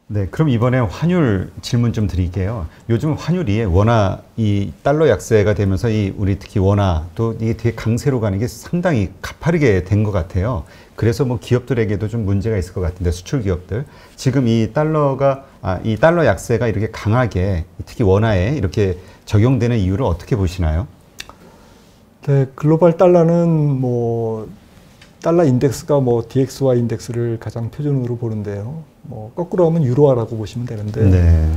네, 그럼 이번에 환율 질문 좀 드릴게요. 요즘 환율이 워낙 이 달러 약세가 되면서 이 우리 특히 원화 또 이게 되게 강세로 가는 게 상당히 가파르게 된 것 같아요. 그래서 뭐 기업들에게도 좀 문제가 있을 것 같은데 수출 기업들 지금 이 달러가 이 달러 약세가 이렇게 강하게 특히 원화에 이렇게 적용되는 이유를 어떻게 보시나요? 네, 글로벌 달러는 뭐 달러 인덱스가 뭐 DXY 인덱스를 가장 표준으로 보는데요. 뭐 거꾸로 하면 유로화라고 보시면 되는데, 네.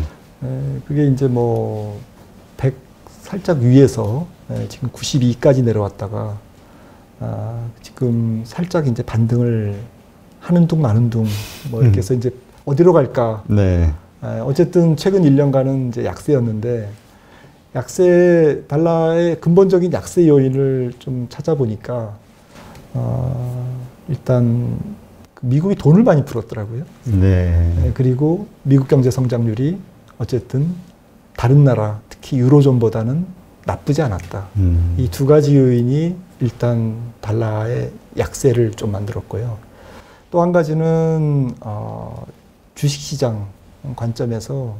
그게 이제 뭐 100 살짝 위에서 지금 92까지 내려왔다가 지금 살짝 이제 반등을 하는 둥 마는 둥 뭐 이렇게 해서 이제 어디로 갈까? 네. 어쨌든 최근 1년간은 이제 약세였는데 약세 달러의 근본적인 약세 요인을 좀 찾아보니까 일단 미국이 돈을 많이 풀었더라고요. 네. 그리고 미국 경제 성장률이 어쨌든 다른 나라, 특히 유로존보다는 나쁘지 않았다. 이 두 가지 요인이 일단 달러의 약세를 좀 만들었고요. 또 한 가지는 주식시장 관점에서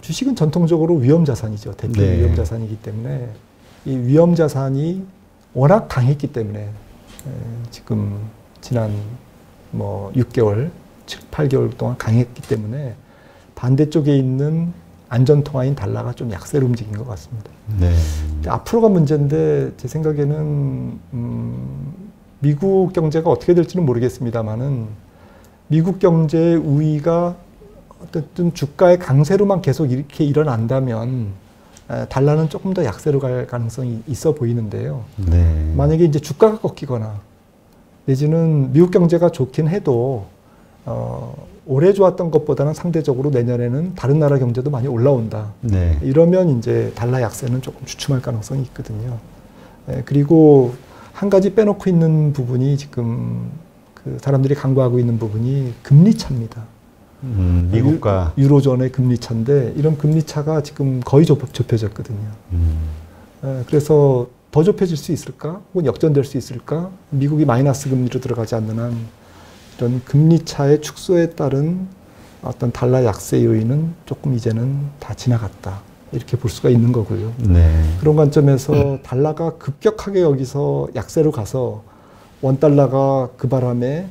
주식은 전통적으로 위험자산이죠. 대표 네. 위험자산이기 때문에 이 위험자산이 워낙 강했기 때문에 지금 지난 뭐 6개월, 8개월 동안 강했기 때문에 반대쪽에 있는 안전통화인 달러가 좀 약세로 움직인 것 같습니다. 네. 앞으로가 문제인데 제 생각에는 미국 경제가 어떻게 될지는 모르겠습니다만은 미국 경제의 우위가 어떤 주가의 강세로만 계속 이렇게 일어난다면 달러는 조금 더 약세로 갈 가능성이 있어 보이는데요. 네. 만약에 이제 주가가 꺾이거나 내지는 미국 경제가 좋긴 해도 올해 좋았던 것보다는 상대적으로 내년에는 다른 나라 경제도 많이 올라온다. 네. 이러면 이제 달러 약세는 조금 주춤할 가능성이 있거든요. 그리고 한 가지 빼놓고 있는 부분이 지금 그 사람들이 간과하고 있는 부분이 금리 차입니다. 미국과 유로존의 금리 차인데 이런 금리 차가 지금 거의 좁혀졌거든요. 그래서 더 좁혀질 수 있을까? 혹은 역전될 수 있을까? 미국이 마이너스 금리로 들어가지 않는 한 이런 금리 차의 축소에 따른 어떤 달러 약세 요인은 조금 이제는 다 지나갔다. 이렇게 볼 수가 있는 거고요. 네. 그런 관점에서 달러가 급격하게 여기서 약세로 가서 원달러가 그 바람에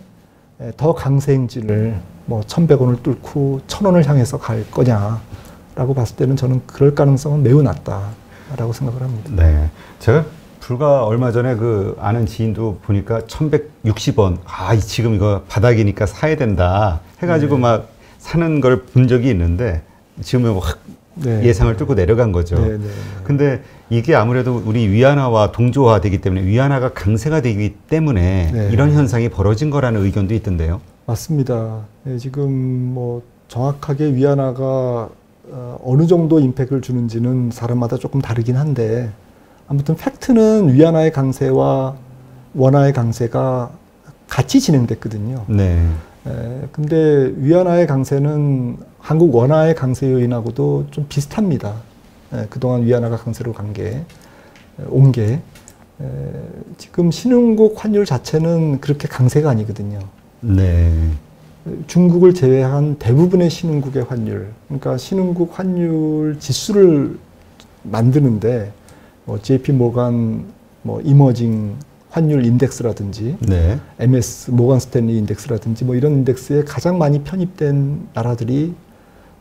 더 강세 행진을 뭐 1,100원을 뚫고 1,000원을 향해서 갈 거냐라고 봤을 때는 저는 그럴 가능성은 매우 낮다라고 생각을 합니다. 네. 제가 불과 얼마 전에 그 아는 지인도 보니까 1,160원. 지금 이거 바닥이니까 사야 된다. 해가지고 네. 막 사는 걸 본 적이 있는데 지금은 확 네. 예상을 뚫고 내려간 거죠. 네, 네. 근데 이게 아무래도 우리 위안화와 동조화되기 때문에 위안화가 강세가 되기 때문에 네. 이런 현상이 벌어진 거라는 의견도 있던데요. 맞습니다. 지금 뭐 정확하게 위안화가 어느 정도 임팩트를 주는지는 사람마다 조금 다르긴 한데 아무튼 팩트는 위안화의 강세와 원화의 강세가 같이 진행됐거든요. 네. 근데 위안화의 강세는 한국 원화의 강세 요인하고도 좀 비슷합니다. 그동안 위안화가 강세로 온 게 지금 신흥국 환율 자체는 그렇게 강세가 아니거든요. 네. 중국을 제외한 대부분의 신흥국의 환율, 그러니까 신흥국 환율 지수를 만드는데 뭐 JP 모간 뭐 이머징 환율 인덱스라든지 네. MS 모건 스탠리 인덱스라든지 뭐 이런 인덱스에 가장 많이 편입된 나라들이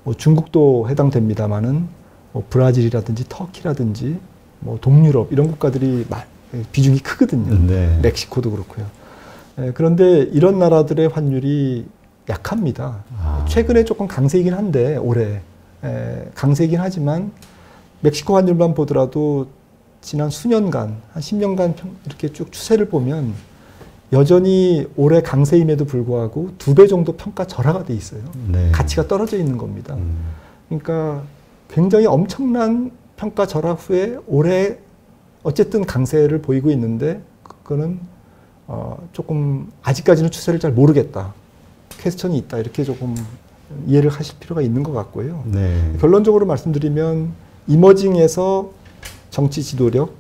뭐 중국도 해당됩니다만은 뭐 브라질이라든지 터키라든지 뭐 동유럽 이런 국가들이 비중이 크거든요. 네. 멕시코도 그렇고요. 그런데 이런 나라들의 환율이 약합니다. 최근에 조금 강세이긴 한데 올해 강세이긴 하지만 멕시코 환율만 보더라도 지난 수년간 한 10년간 이렇게 쭉 추세를 보면 여전히 올해 강세임에도 불구하고 2배 정도 평가 절하가 돼 있어요. 네. 가치가 떨어져 있는 겁니다. 그러니까 굉장히 엄청난 평가 절하 후에 올해 어쨌든 강세를 보이고 있는데 그거는 조금 아직까지는 추세를 잘 모르겠다. 퀘스천이 있다. 이렇게 조금 이해를 하실 필요가 있는 것 같고요. 네. 결론적으로 말씀드리면 이머징에서 정치 지도력,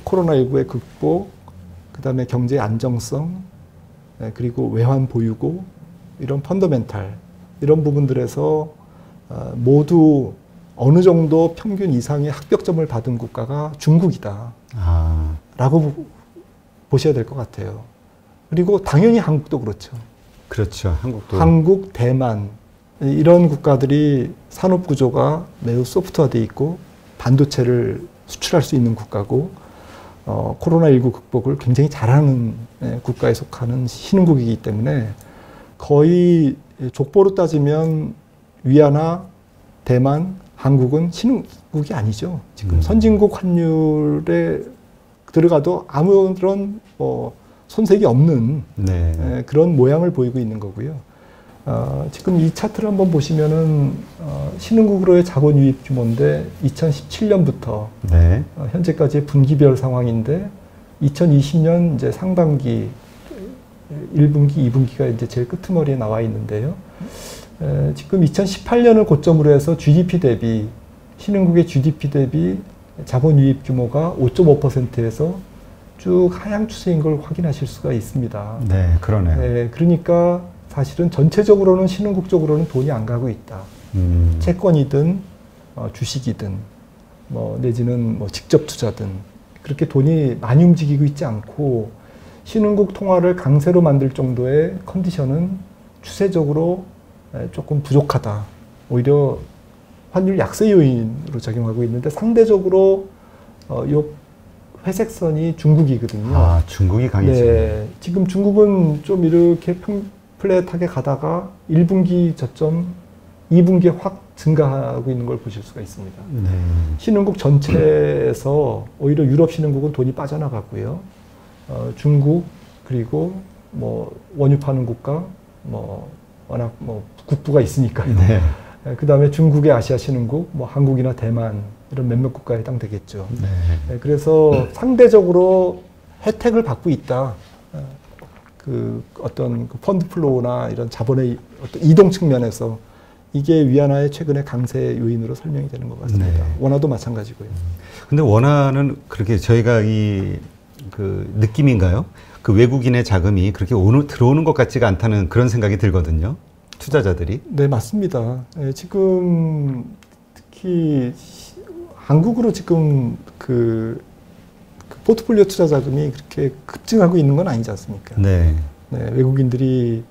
코로나19의 극복, 그다음에 경제 안정성, 그리고 외환 보유고 이런 펀더멘탈 이런 부분들에서 모두 어느 정도 평균 이상의 합격점을 받은 국가가 중국이다. 라고 보셔야 될 것 같아요. 그리고 당연히 한국도 그렇죠. 그렇죠. 한국도. 한국, 대만 이런 국가들이 산업 구조가 매우 소프트화되어 있고 반도체를 수출할 수 있는 국가고 코로나19 극복을 굉장히 잘하는 국가에 속하는 신흥국이기 때문에 거의 족보로 따지면 위안화, 대만, 한국은 신흥국이 아니죠. 지금 선진국 환율에 들어가도 아무런 손색이 없는 네. 그런 모양을 보이고 있는 거고요. 지금 이 차트를 한번 보시면은 신흥국으로의 자본 유입 규모인데 2017년부터 네. 현재까지의 분기별 상황인데 2020년 이제 상반기 1분기, 2분기가 이제 제일 끄트머리에 나와 있는데요. 지금 2018년을 고점으로 해서 GDP 대비 신흥국의 GDP 대비 자본 유입 규모가 5.5%에서 쭉 하향 추세인 걸 확인하실 수가 있습니다. 네, 그러네요. 네, 그러니까 사실은 전체적으로는 신흥국 쪽으로는 돈이 안 가고 있다. 채권이든 주식이든 내지는 직접 투자든 그렇게 돈이 많이 움직이고 있지 않고 신흥국 통화를 강세로 만들 정도의 컨디션은 추세적으로 조금 부족하다. 오히려 환율 약세 요인으로 작용하고 있는데 상대적으로 요 회색선이 중국이거든요. 중국이 강해지네. 네, 지금 중국은 좀 이렇게 플랫하게 가다가 1분기 저점, 2분기에 확 증가하고 있는 걸 보실 수가 있습니다. 네. 신흥국 전체에서 오히려 유럽 신흥국은 돈이 빠져나갔고요. 중국 그리고 원유 파는 국가 워낙 국부가 있으니까요. 네. 그 다음에 중국의 아시아 신흥국, 한국이나 대만 이런 몇몇 국가에 해당되겠죠. 네. 그래서 상대적으로 혜택을 받고 있다. 어떤 펀드 플로우나 이런 자본의 어떤 이동 측면에서 이게 위안화의 최근의 강세 요인으로 설명이 되는 것 같습니다. 네. 원화도 마찬가지고요. 근데 원화는 그렇게 저희가 그 느낌인가요? 그 외국인의 자금이 그렇게 들어오는 것 같지가 않다는 그런 생각이 들거든요. 투자자들이. 네, 맞습니다. 지금 특히 한국으로 지금 그 포트폴리오 투자 자금이 그렇게 급증하고 있는 건 아니지 않습니까? 네. 네, 외국인들이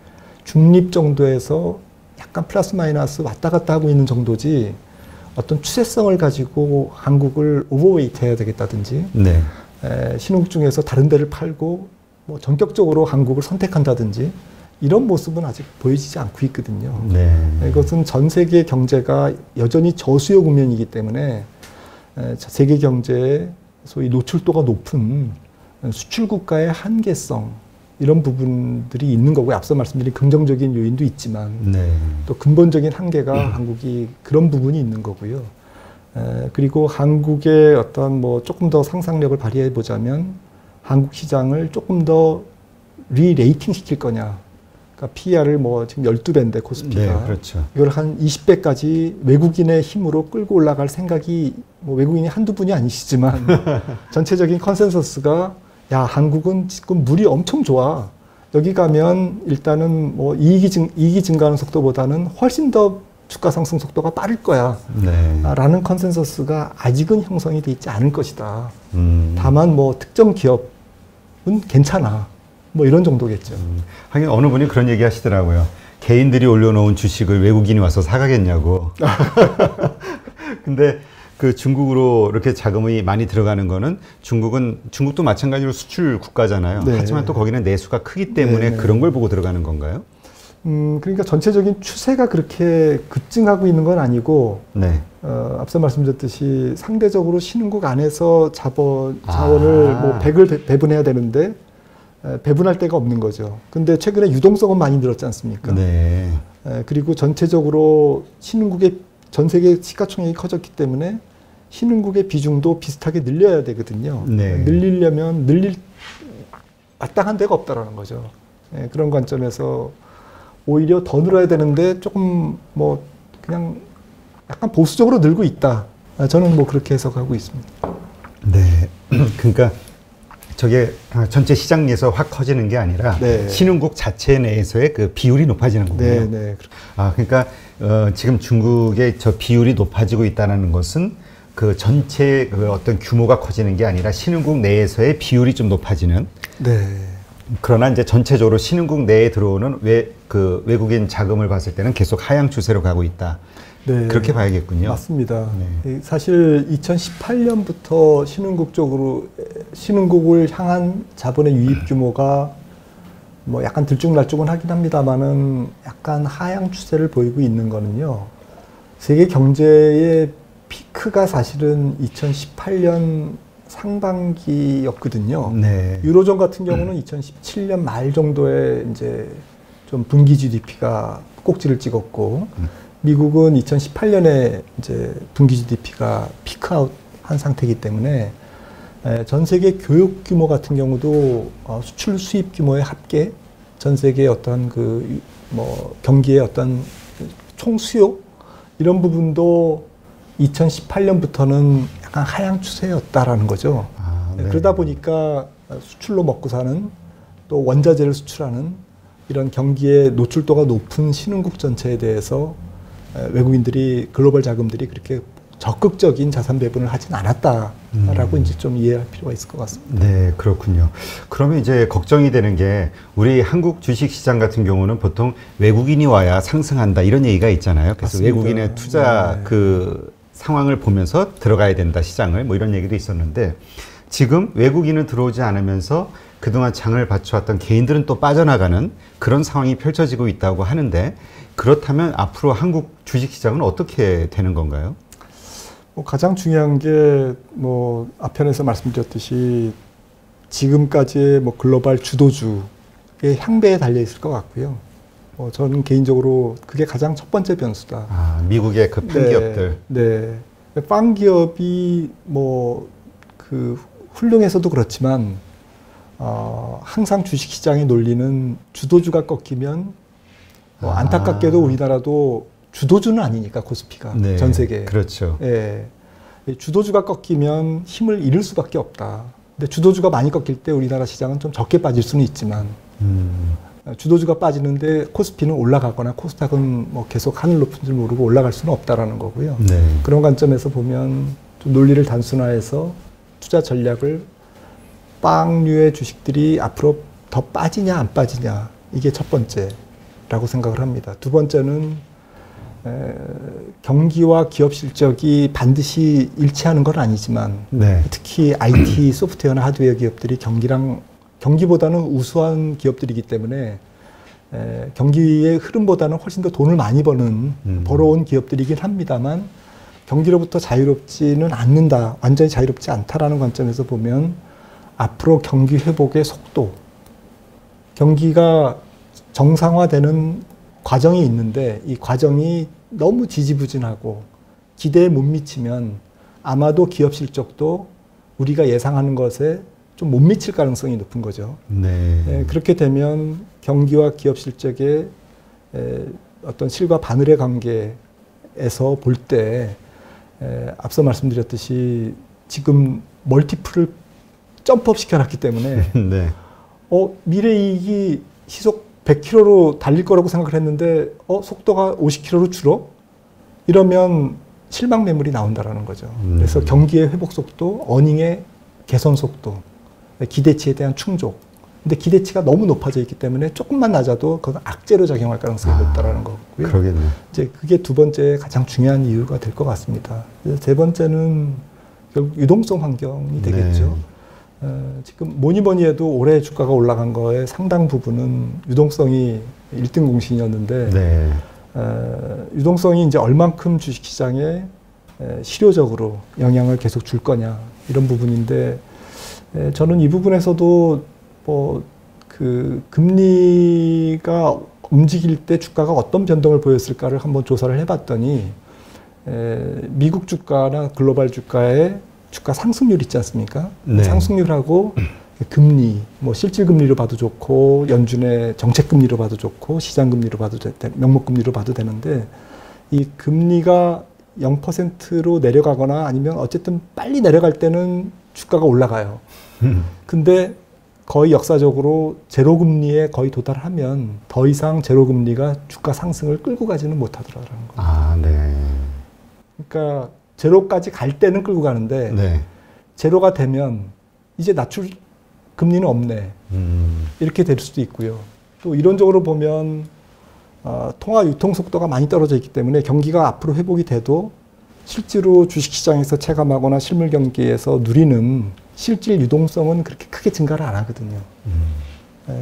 중립 정도에서 약간 플러스 마이너스 왔다 갔다 하고 있는 정도지 어떤 추세성을 가지고 한국을 오버웨이트 해야 되겠다든지 네. 신흥국 중에서 다른 데를 팔고 전격적으로 한국을 선택한다든지 이런 모습은 아직 보여지지 않고 있거든요. 네. 이것은 전 세계 경제가 여전히 저수요 국면이기 때문에 세계 경제의 소위 노출도가 높은 수출 국가의 한계성 이런 부분들이 있는 거고요. 앞서 말씀드린 긍정적인 요인도 있지만 네. 또 근본적인 한계가 한국이 그런 부분이 있는 거고요. 그리고 한국의 어떤 조금 더 상상력을 발휘해 보자면 한국 시장을 조금 더 리레이팅 시킬 거냐. 그러니까 PER을 지금 12배인데 코스피가. 네, 그렇죠. 이걸 한 20배까지 외국인의 힘으로 끌고 올라갈 생각이 외국인이 한두 분이 아니시지만 전체적인 컨센서스가 야, 한국은 지금 물이 엄청 좋아. 여기 가면 일단은 이익이 증가하는 속도보다는 훨씬 더 주가 상승 속도가 빠를 거야. 네. 라는 컨센서스가 아직은 형성이 돼 있지 않을 것이다. 다만 특정 기업은 괜찮아. 이런 정도겠죠. 하긴 어느 분이 그런 얘기 하시더라고요. 개인들이 올려놓은 주식을 외국인이 와서 사가겠냐고. 근데 그 중국으로 이렇게 자금이 많이 들어가는 거는 중국도 마찬가지로 수출 국가잖아요. 네. 하지만 또 거기는 내수가 크기 때문에 네. 그런 걸 보고 들어가는 건가요? 그러니까 전체적인 추세가 그렇게 급증하고 있는 건 아니고, 네. 앞서 말씀드렸듯이 상대적으로 신흥국 안에서 자원을 100을 배분해야 되는데, 배분할 데가 없는 거죠. 근데 최근에 유동성은 많이 늘었지 않습니까? 네. 그리고 전체적으로 신흥국의 전 세계 시가총액이 커졌기 때문에 신흥국의 비중도 비슷하게 늘려야 되거든요. 네. 늘리려면 마땅한 데가 없다라는 거죠. 그런 관점에서 오히려 더 늘어야 되는데 조금 그냥 약간 보수적으로 늘고 있다. 저는 그렇게 해석하고 있습니다. 네. 그러니까 저게 전체 시장에서 확 커지는 게 아니라 네. 신흥국 자체 내에서의 그 비율이 높아지는 거군요. 네, 네. 그러니까 지금 중국의 저 비율이 높아지고 있다는 것은 그 전체 그 어떤 규모가 커지는 게 아니라 신흥국 내에서의 비율이 좀 높아지는. 네. 그러나 이제 전체적으로 신흥국 내에 들어오는 그 외국인 자금을 봤을 때는 계속 하향 추세로 가고 있다. 네, 그렇게 봐야겠군요. 맞습니다. 네. 사실 2018년부터 신흥국을 향한 자본의 유입 규모가 뭐 약간 들쭉날쭉은 하긴 합니다만은 약간 하향 추세를 보이고 있는 거는요. 세계 경제의 피크가 사실은 2018년 상반기였거든요. 네. 유로존 같은 경우는 2017년 말 정도에 이제 좀 분기 GDP가 꼭지를 찍었고, 미국은 2018년에 이제 분기 GDP가 피크아웃 한 상태이기 때문에 전 세계 교육 규모 같은 경우도 수출 수입 규모의 합계, 전 세계의 어떤 그 뭐 경기의 어떤 총 수요 이런 부분도 2018년부터는 약간 하향 추세였다라는 거죠. 네. 그러다 보니까 수출로 먹고 사는 또 원자재를 수출하는 이런 경기에 노출도가 높은 신흥국 전체에 대해서 외국인들이 글로벌 자금들이 그렇게 적극적인 자산 배분을 하진 않았다라고 이제 좀 이해할 필요가 있을 것 같습니다. 네, 그렇군요. 그러면 이제 걱정이 되는 게 우리 한국 주식 시장 같은 경우는 보통 외국인이 와야 상승한다 이런 얘기가 있잖아요. 그래서 맞습니다. 외국인의 투자 네. 그 상황을 보면서 들어가야 된다 시장을 뭐 이런 얘기도 있었는데 지금 외국인은 들어오지 않으면서 그동안 장을 받쳐왔던 개인들은 또 빠져나가는 그런 상황이 펼쳐지고 있다고 하는데 그렇다면 앞으로 한국 주식 시장은 어떻게 되는 건가요? 뭐 가장 중요한 게 뭐 앞편에서 말씀드렸듯이 지금까지의 뭐 글로벌 주도주의 향배에 달려 있을 것 같고요. 저는 개인적으로 그게 가장 첫 번째 변수다. 미국의 그 팬기업들. 네. 빵기업이 뭐 그 훌륭해서도 그렇지만 항상 주식시장의 논리는 주도주가 꺾이면 안타깝게도 우리나라도 주도주는 아니니까 코스피가 네, 전 세계. 그렇죠. 예. 주도주가 꺾이면 힘을 잃을 수밖에 없다. 근데 주도주가 많이 꺾일 때 우리나라 시장은 좀 적게 빠질 수는 있지만 주도주가 빠지는데 코스피는 올라가거나 코스닥은 뭐 계속 하늘 높은 줄 모르고 올라갈 수는 없다라는 거고요. 네. 그런 관점에서 보면 좀 논리를 단순화해서 투자 전략을 빵류의 주식들이 앞으로 더 빠지냐 안 빠지냐 이게 첫 번째라고 생각을 합니다. 두 번째는 경기와 기업 실적이 반드시 일치하는 건 아니지만 네. 특히 IT 소프트웨어나 하드웨어 기업들이 경기보다는 우수한 기업들이기 때문에 경기의 흐름보다는 훨씬 더 돈을 많이 벌어온 기업들이긴 합니다만 경기로부터 자유롭지는 않는다, 완전히 자유롭지 않다라는 관점에서 보면 앞으로 경기 회복의 속도, 경기가 정상화되는 과정이 있는데 이 과정이 너무 지지부진하고 기대에 못 미치면 아마도 기업 실적도 우리가 예상하는 것에 좀 못 미칠 가능성이 높은 거죠. 네. 그렇게 되면 경기와 기업 실적의 어떤 실과 바늘의 관계에서 볼 때 앞서 말씀드렸듯이 지금 멀티플을 점프업 시켜놨기 때문에 네. 미래이익이 시속 100km로 달릴 거라고 생각을 했는데 속도가 50km로 줄어? 이러면 실망 매물이 나온다라는 거죠. 그래서 경기의 회복 속도, 어닝의 개선 속도, 기대치에 대한 충족. 근데 기대치가 너무 높아져 있기 때문에 조금만 낮아도 그건 악재로 작용할 가능성이 높다라는 거고요. 그러겠네요. 이제 그게 두 번째 가장 중요한 이유가 될 것 같습니다. 세 번째는 결국 유동성 환경이 되겠죠. 네. 지금 뭐니 해도 올해 주가가 올라간 거에 상당 부분은 유동성이 1등 공신이었는데 네. 유동성이 이제 얼만큼 주식시장에 실효적으로 영향을 계속 줄 거냐 이런 부분인데 저는 이 부분에서도 그 금리가 움직일 때 주가가 어떤 변동을 보였을까를 한번 조사를 해봤더니 미국 주가나 글로벌 주가의 주가 상승률 있지 않습니까? 네. 상승률하고 금리, 뭐 실질금리로 봐도 좋고 연준의 정책금리로 봐도 좋고 시장금리로 봐도 명목금리로 봐도 되는데 이 금리가 0%로 내려가거나 아니면 어쨌든 빨리 내려갈 때는 주가가 올라가요. 근데 거의 역사적으로 제로금리에 거의 도달하면 더 이상 제로금리가 주가 상승을 끌고 가지는 못하더라는 거예요. 아, 네. 그러니까 제로까지 갈 때는 끌고 가는데 네. 제로가 되면 이제 낮출 금리는 없네. 이렇게 될 수도 있고요. 또 이론적으로 보면 통화 유통 속도가 많이 떨어져 있기 때문에 경기가 앞으로 회복이 돼도 실제로 주식시장에서 체감하거나 실물 경기에서 누리는 실질 유동성은 그렇게 크게 증가를 안 하거든요.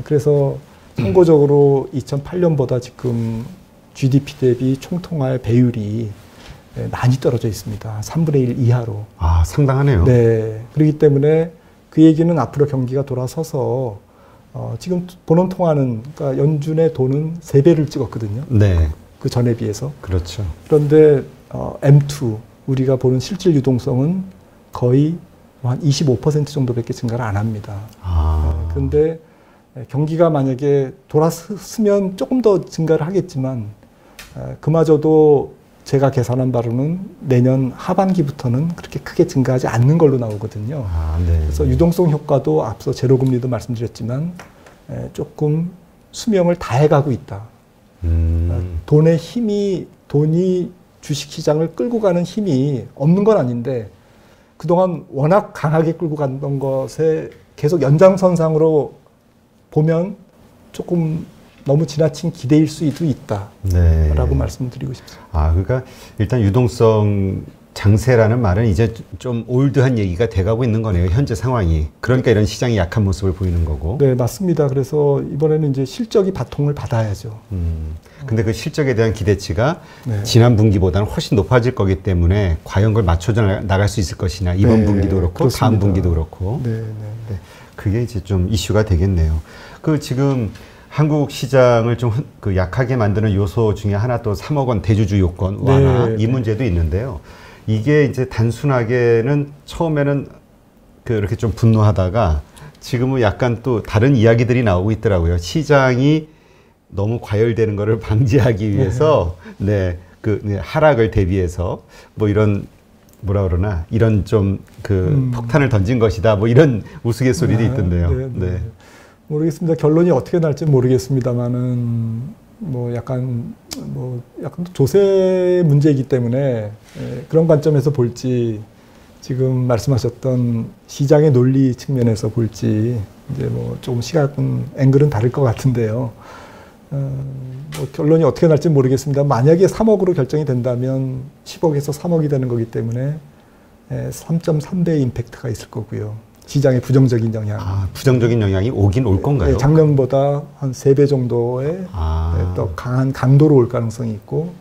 그래서 참고적으로 2008년보다 지금 GDP 대비 총통화 배율이 많이 떨어져 있습니다. 3분의 1 이하로. 아, 상당하네요. 네. 그렇기 때문에 그 얘기는 앞으로 경기가 돌아서서 지금 본원 통화는 그러니까 연준의 돈은 3배를 찍었거든요. 네. 그 전에 비해서. 그렇죠. 그런데 M2 우리가 보는 실질 유동성은 거의 한 25% 정도밖에 증가를 안 합니다. 아. 그런데 경기가 만약에 돌아서면 조금 더 증가를 하겠지만 그마저도 제가 계산한 바로는 내년 하반기부터는 그렇게 크게 증가하지 않는 걸로 나오거든요. 아, 네. 그래서 유동성 효과도 앞서 제로금리도 말씀드렸지만 조금 수명을 다해가고 있다. 돈의 힘이 돈이 주식시장을 끌고 가는 힘이 없는 건 아닌데 그동안 워낙 강하게 끌고 갔던 것에 계속 연장선상으로 보면 조금 너무 지나친 기대일 수도 있다라고 네. 말씀드리고 싶습니다. 아, 그러니까 일단 유동성 장세라는 말은 이제 좀 올드한 얘기가 돼가고 있는 거네요. 현재 상황이. 그러니까 이런 시장이 약한 모습을 보이는 거고. 네, 맞습니다. 그래서 이번에는 이제 실적이 바통을 받아야죠. 근데 그 실적에 대한 기대치가 네. 지난 분기보다는 훨씬 높아질 거기 때문에 과연 그걸 맞춰져 나갈 수 있을 것이냐. 이번 네, 분기도 그렇고 그렇습니다. 다음 분기도 그렇고. 네, 네. 네. 그게 이제 좀 이슈가 되겠네요. 그 지금 한국 시장을 좀 그 약하게 만드는 요소 중에 하나 또 3억 원 대주주 요건 완화 네, 이 문제도 있는데요. 이게 이제 단순하게는 처음에는 그렇게 좀 분노하다가 지금은 약간 또 다른 이야기들이 나오고 있더라고요. 시장이 너무 과열되는 것을 방지하기 위해서 네, 그 하락을 대비해서 뭐 이런 뭐라 그러나 이런 좀 그 폭탄을 던진 것이다. 뭐 이런 우스갯소리도 있던데요. 네, 네. 모르겠습니다. 결론이 어떻게 날지 모르겠습니다만은 뭐 약간 조세 문제이기 때문에 그런 관점에서 볼지 지금 말씀하셨던 시장의 논리 측면에서 볼지 이제 뭐 조금 시각은 앵글은 다를 것 같은데요. 뭐 결론이 어떻게 날지 모르겠습니다. 만약에 3억으로 결정이 된다면 10억에서 3억이 되는 거기 때문에 3.3배의 임팩트가 있을 거고요. 시장의 부정적인 영향. 아, 부정적인 영향이 오긴 올 건가요? 네, 작년보다 한 3배 정도의 또 강한 강도로 올 가능성이 있고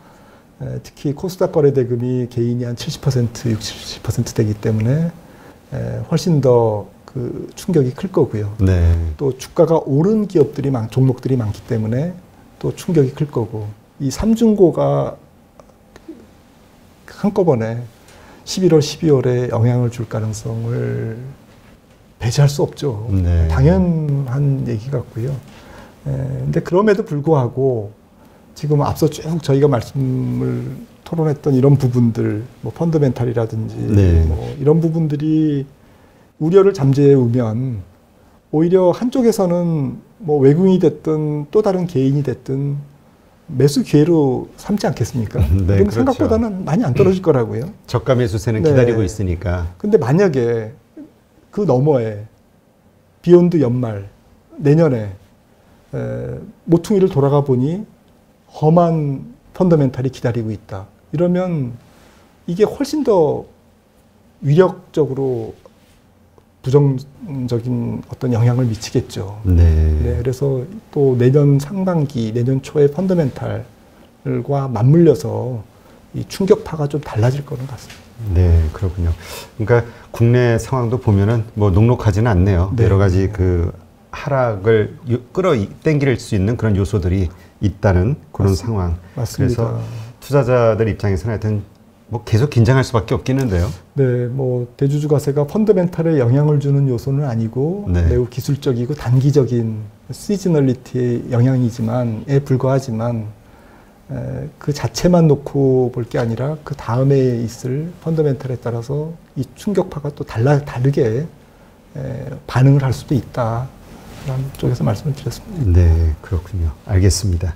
특히 코스닥 거래대금이 개인이 한 70%, 60, 70% 되기 때문에 훨씬 더 그 충격이 클 거고요. 네. 또 주가가 오른 기업들이 종목들이 많기 때문에 또 충격이 클 거고 이 삼중고가 한꺼번에 11월, 12월에 영향을 줄 가능성을 배제할 수 없죠. 네. 당연한 얘기 같고요. 근데 그럼에도 불구하고 지금 앞서 쭉 저희가 말씀을 토론했던 이런 부분들, 뭐 펀더멘탈이라든지 네. 뭐 이런 부분들이 우려를 잠재우면 오히려 한쪽에서는 뭐 외국인이 됐든 또 다른 개인이 됐든 매수 기회로 삼지 않겠습니까? 네, 그럼 그렇죠. 생각보다는 많이 안 떨어질 거라고요. 저가 매수세는 네. 기다리고 있으니까. 근데 만약에 그 너머에 비욘드 연말 내년에 모퉁이를 돌아가 보니 험한 펀더멘탈이 기다리고 있다. 이러면 이게 훨씬 더 위력적으로 부정적인 어떤 영향을 미치겠죠. 네. 네, 그래서 또 내년 상반기, 내년 초에 펀더멘탈과 맞물려서 이 충격파가 좀 달라질 거는 같습니다. 네, 그렇군요. 그러니까 국내 상황도 보면은 뭐 녹록하지는 않네요. 네. 여러 가지 그 하락을 끌어당길 수 있는 그런 요소들이 있다는 그런 상황. 맞습니다. 그래서 투자자들 입장에서는 하여튼 뭐 계속 긴장할 수밖에 없겠는데요. 네, 뭐 대주주 과세가 펀더멘탈에 영향을 주는 요소는 아니고 네. 매우 기술적이고 단기적인 시즈널리티의 영향이지만에 불과하지만 그 자체만 놓고 볼 게 아니라 그 다음에 있을 펀더멘털에 따라서 이 충격파가 또 다르게 반응을 할 수도 있다. 라는 쪽에서 말씀을 드렸습니다. 네, 그렇군요. 알겠습니다.